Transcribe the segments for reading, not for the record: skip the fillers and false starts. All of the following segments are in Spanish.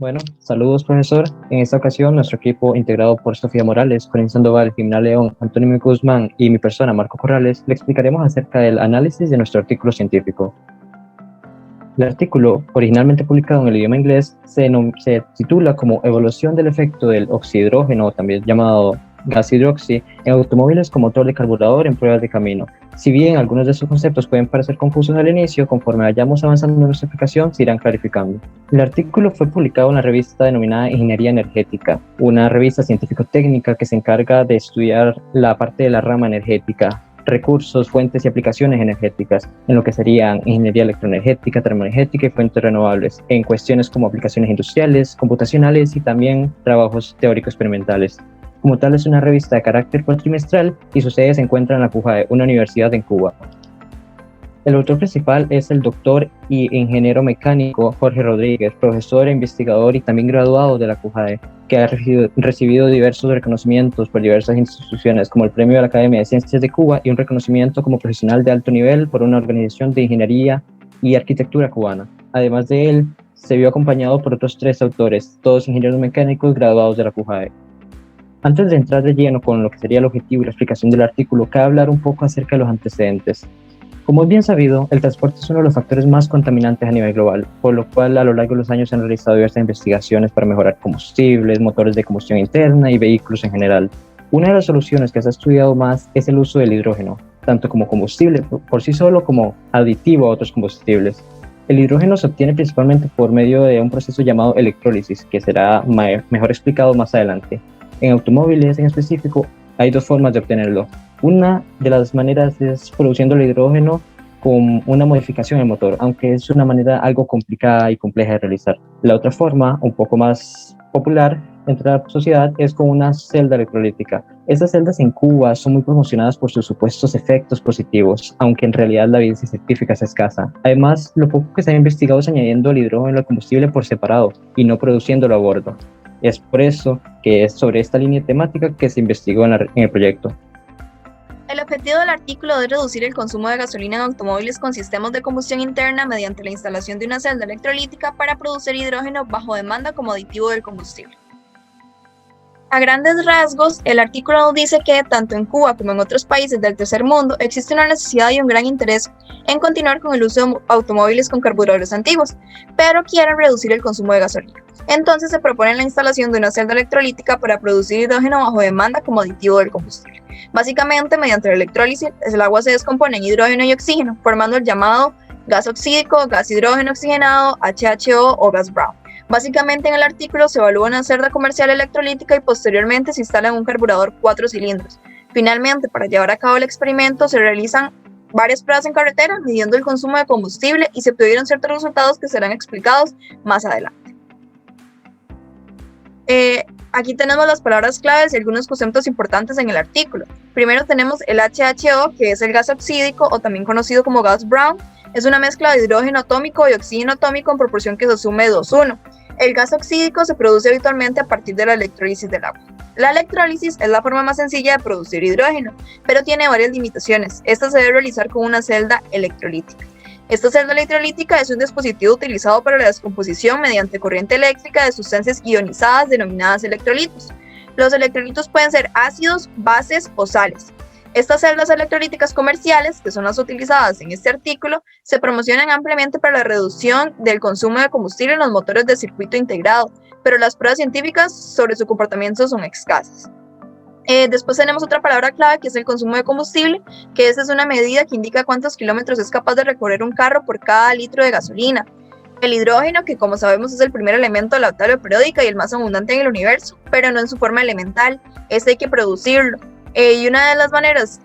Bueno, saludos profesor. En esta ocasión nuestro equipo integrado por Sofía Morales, Corín Sandoval, Jimena León, Antonio Guzmán y mi persona Marco Corrales le explicaremos acerca del análisis de nuestro artículo científico. El artículo, originalmente publicado en el idioma inglés, se titula como Evaluación del efecto del oxihidrógeno, también llamado gas hidroxi, en automóviles con motor de carburador en pruebas de camino. Si bien algunos de estos conceptos pueden parecer confusos al inicio, conforme vayamos avanzando en nuestra explicación se irán clarificando. El artículo fue publicado en la revista denominada Ingeniería Energética, una revista científico-técnica que se encarga de estudiar la parte de la rama energética, recursos, fuentes y aplicaciones energéticas, en lo que serían ingeniería electroenergética, termoenergética y fuentes renovables, en cuestiones como aplicaciones industriales, computacionales y también trabajos teórico-experimentales. Como tal, es una revista de carácter cuatrimestral y su sede se encuentra en la CUJAE, una universidad en Cuba. El autor principal es el doctor y ingeniero mecánico Jorge Rodríguez, profesor e investigador y también graduado de la CUJAE, que ha recibido diversos reconocimientos por diversas instituciones, como el Premio de la Academia de Ciencias de Cuba y un reconocimiento como profesional de alto nivel por una organización de ingeniería y arquitectura cubana. Además de él, se vio acompañado por otros 3 autores, todos ingenieros mecánicos graduados de la CUJAE. Antes de entrar de lleno con lo que sería el objetivo y la explicación del artículo, cabe hablar un poco acerca de los antecedentes. Como es bien sabido, el transporte es uno de los factores más contaminantes a nivel global, por lo cual a lo largo de los años se han realizado diversas investigaciones para mejorar combustibles, motores de combustión interna y vehículos en general. Una de las soluciones que se ha estudiado más es el uso del hidrógeno, tanto como combustible por sí solo como aditivo a otros combustibles. El hidrógeno se obtiene principalmente por medio de un proceso llamado electrólisis, que será mejor explicado más adelante. En automóviles en específico hay 2 formas de obtenerlo. Una de las maneras es produciendo el hidrógeno con una modificación del motor, aunque es una manera algo complicada y compleja de realizar. La otra forma, un poco más popular entre la sociedad, es con una celda electrolítica. Estas celdas en Cuba son muy promocionadas por sus supuestos efectos positivos, aunque en realidad la evidencia científica es escasa. Además, lo poco que se ha investigado es añadiendo el hidrógeno al combustible por separado y no produciéndolo a bordo. Es por eso que es sobre esta línea temática que se investigó en el proyecto. El objetivo del artículo es reducir el consumo de gasolina en automóviles con sistemas de combustión interna mediante la instalación de una celda electrolítica para producir hidrógeno bajo demanda como aditivo del combustible. A grandes rasgos, el artículo nos dice que tanto en Cuba como en otros países del tercer mundo existe una necesidad y un gran interés en continuar con el uso de automóviles con carburadores antiguos, pero quieren reducir el consumo de gasolina. Entonces se propone la instalación de una celda electrolítica para producir hidrógeno bajo demanda como aditivo del combustible. Básicamente, mediante la electrólisis, el agua se descompone en hidrógeno y oxígeno, formando el llamado gas oxídico, gas hidrógeno oxigenado, HHO o gas brown. Básicamente en el artículo se evalúa una celda comercial electrolítica y posteriormente se instala en un carburador 4 cilindros. Finalmente, para llevar a cabo el experimento se realizan varias pruebas en carretera midiendo el consumo de combustible y se obtuvieron ciertos resultados que serán explicados más adelante. Aquí tenemos las palabras claves y algunos conceptos importantes en el artículo. Primero tenemos el HHO, que es el gas oxídico o también conocido como gas brown. Es una mezcla de hidrógeno atómico y oxígeno atómico en proporción que se sume 2:1. El gas oxídico se produce habitualmente a partir de la electrólisis del agua. La electrólisis es la forma más sencilla de producir hidrógeno, pero tiene varias limitaciones. Esta se debe realizar con una celda electrolítica. Esta celda electrolítica es un dispositivo utilizado para la descomposición mediante corriente eléctrica de sustancias ionizadas denominadas electrolitos. Los electrolitos pueden ser ácidos, bases o sales. Estas celdas electrolíticas comerciales, que son las utilizadas en este artículo, se promocionan ampliamente para la reducción del consumo de combustible en los motores de circuito integrado, pero las pruebas científicas sobre su comportamiento son escasas. Después tenemos otra palabra clave que es el consumo de combustible, que esa es una medida que indica cuántos kilómetros es capaz de recorrer un carro por cada litro de gasolina. El hidrógeno, que como sabemos es el primer elemento de la tabla periódica y el más abundante en el universo, pero no en su forma elemental, hay que producirlo. Y una de las maneras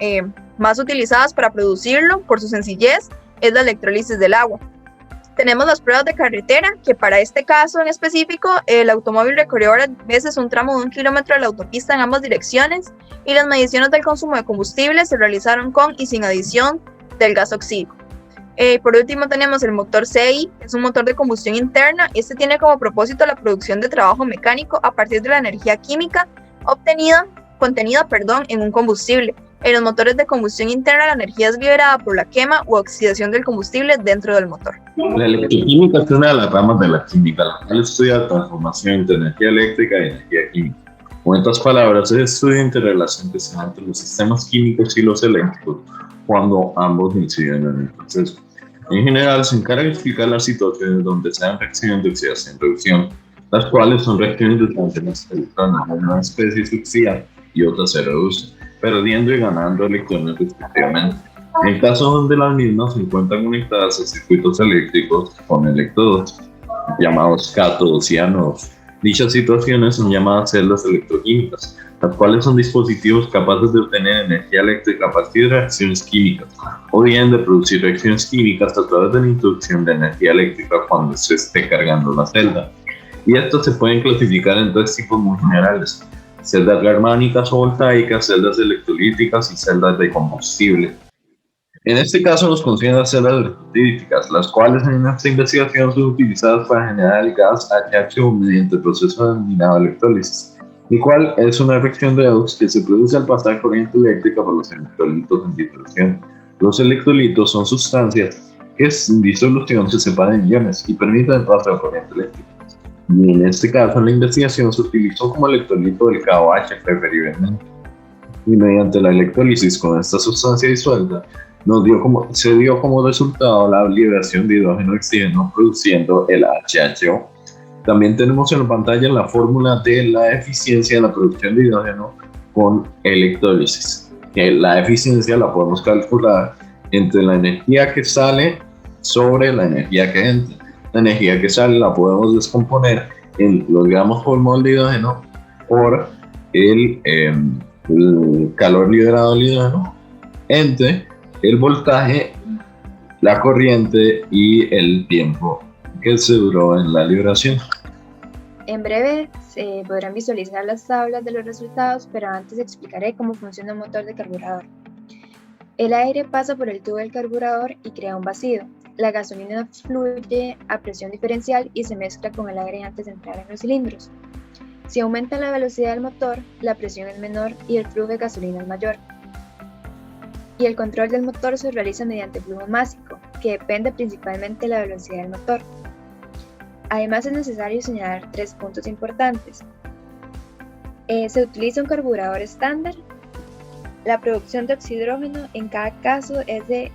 más utilizadas para producirlo, por su sencillez, es la electrólisis del agua. Tenemos las pruebas de carretera, que para este caso en específico, el automóvil recorrió varias veces un tramo de 1 kilómetro de la autopista en ambas direcciones, y las mediciones del consumo de combustible se realizaron con y sin adición del gas oxídico. Por último tenemos el motor CI, que es un motor de combustión interna. Este tiene como propósito la producción de trabajo mecánico a partir de la energía química contenida en un combustible. En los motores de combustión interna, la energía es liberada por la quema u oxidación del combustible dentro del motor. La electroquímica es una de las ramas de la química, la cual estudia la transformación entre energía eléctrica y energía química. Con estas palabras, se estudia la interrelación que se da entre los sistemas químicos y los eléctricos cuando ambos inciden en el proceso. En general, se encarga de explicar las situaciones donde se dan reacciones de oxidación-reducción, las cuales son reacciones de donde los electrones de una especie se oxidan y otra se reduce, perdiendo y ganando electrones respectivamente. En el caso donde las mismas se encuentran conectadas a circuitos eléctricos con electrodos, llamados cátodos y ánodos. Dichas situaciones son llamadas celdas electroquímicas, las cuales son dispositivos capaces de obtener energía eléctrica a partir de reacciones químicas, o bien de producir reacciones químicas a través de la introducción de energía eléctrica cuando se esté cargando la celda. Y estos se pueden clasificar en tres tipos muy generales: celdas germánicas o voltaicas, celdas electrolíticas y celdas de combustible. En este caso nos consiguen las celdas electrolíticas, las cuales en esta investigación son utilizadas para generar el gas HHO mediante el proceso denominado electrólisis, el cual es una reacción redox que se produce al pasar corriente eléctrica por los electrolitos en disolución. Los electrolitos son sustancias que en disolución se separan en iones y permiten el paso de corriente eléctrica. Y en este caso, en la investigación se utilizó como electrolito el KOH preferiblemente. Y mediante la electrólisis con esta sustancia disuelta, se dio como resultado la liberación de hidrógeno y oxígeno produciendo el HHO. También tenemos en la pantalla la fórmula de la eficiencia de la producción de hidrógeno con electrólisis. La eficiencia la podemos calcular entre la energía que sale sobre la energía que entra. La energía que sale la podemos descomponer en los gramos por mol de hidrógeno por el calor liberado del hidrógeno entre el voltaje, la corriente y el tiempo que se duró en la liberación. En breve se podrán visualizar las tablas de los resultados, pero antes explicaré cómo funciona un motor de carburador. El aire pasa por el tubo del carburador y crea un vacío. La gasolina fluye a presión diferencial y se mezcla con el aire antes de entrar en los cilindros. Si aumenta la velocidad del motor, la presión es menor y el flujo de gasolina es mayor. Y el control del motor se realiza mediante flujo másico, que depende principalmente de la velocidad del motor. Además, es necesario señalar tres puntos importantes. Se utiliza un carburador estándar. La producción de oxidrógeno en cada caso es de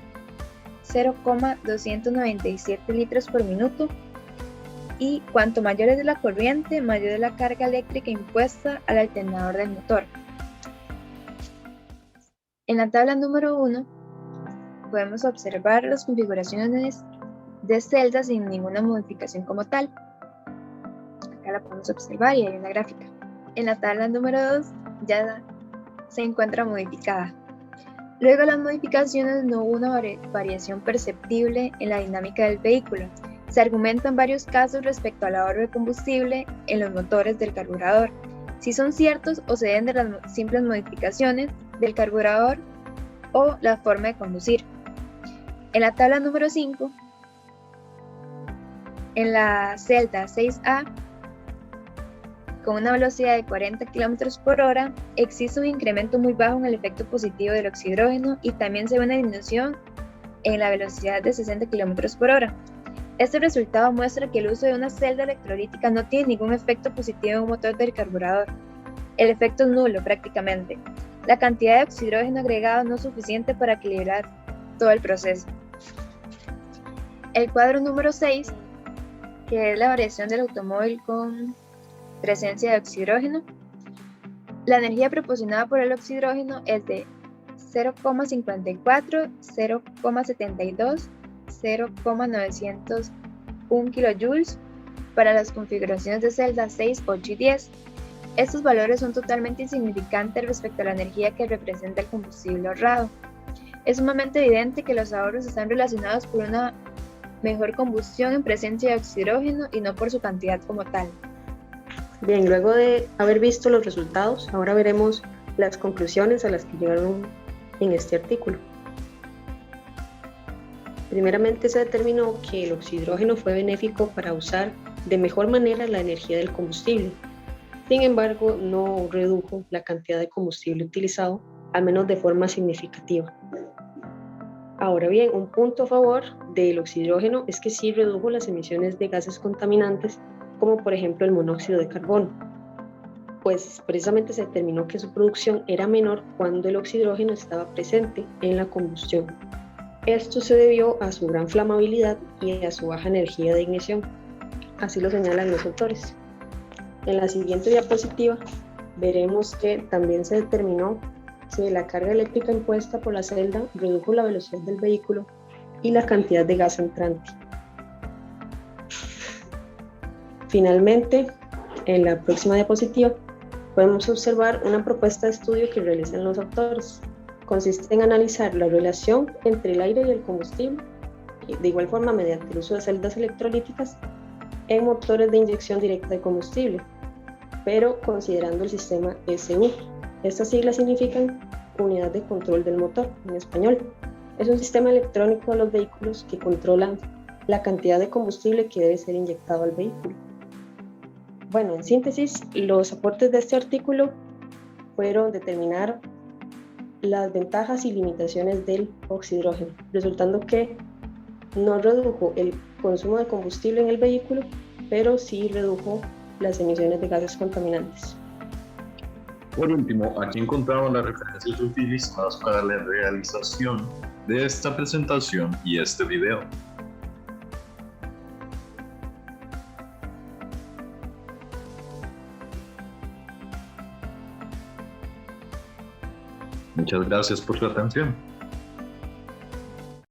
0,297 litros por minuto, y cuanto mayor es la corriente, mayor es la carga eléctrica impuesta al alternador del motor. En la tabla número 1 podemos observar las configuraciones de celdas sin ninguna modificación como tal. Acá la podemos observar y hay una gráfica. En la tabla número 2 ya se encuentra modificada. Luego de las modificaciones no hubo una variación perceptible en la dinámica del vehículo. Se argumentan varios casos respecto al ahorro de combustible en los motores del carburador, si son ciertos o se deben de las simples modificaciones del carburador o la forma de conducir. En la tabla número 5, en la celda 6A, con una velocidad de 40 km por hora, existe un incremento muy bajo en el efecto positivo del oxidrógeno y también se ve una disminución en la velocidad de 60 km por hora. Este resultado muestra que el uso de una celda electrolítica no tiene ningún efecto positivo en un motor del carburador. El efecto es nulo prácticamente. La cantidad de oxidrógeno agregado no es suficiente para equilibrar todo el proceso. El cuadro número 6, que es la variación del automóvil con presencia de oxidrógeno. La energía proporcionada por el oxidrógeno es de 0,54, 0,72, 0,901 kJ para las configuraciones de celdas 6, 8 y 10. Estos valores son totalmente insignificantes respecto a la energía que representa el combustible ahorrado. Es sumamente evidente que los ahorros están relacionados por una mejor combustión en presencia de oxidrógeno y no por su cantidad como tal. Bien, luego de haber visto los resultados, ahora veremos las conclusiones a las que llegaron en este artículo. Primeramente se determinó que el oxidrógeno fue benéfico para usar de mejor manera la energía del combustible. Sin embargo, no redujo la cantidad de combustible utilizado al menos de forma significativa. Ahora bien, un punto a favor del oxidrógeno es que sí redujo las emisiones de gases contaminantes, como por ejemplo el monóxido de carbono, pues precisamente se determinó que su producción era menor cuando el oxidrógeno estaba presente en la combustión. Esto se debió a su gran flamabilidad y a su baja energía de ignición, así lo señalan los autores. En la siguiente diapositiva veremos que también se determinó que la carga eléctrica impuesta por la celda redujo la velocidad del vehículo y la cantidad de gas entrante. Finalmente, en la próxima diapositiva podemos observar una propuesta de estudio que realizan los autores. Consiste en analizar la relación entre el aire y el combustible, y de igual forma mediante el uso de celdas electrolíticas en motores de inyección directa de combustible, pero considerando el sistema SU. Estas siglas significan Unidad de Control del Motor en español. Es un sistema electrónico de los vehículos que controlan la cantidad de combustible que debe ser inyectado al vehículo. Bueno, en síntesis, los aportes de este artículo fueron determinar las ventajas y limitaciones del oxidrógeno, resultando que no redujo el consumo de combustible en el vehículo, pero sí redujo las emisiones de gases contaminantes. Por último, aquí encontramos las referencias utilizadas para la realización de esta presentación y este video. Muchas gracias por su atención.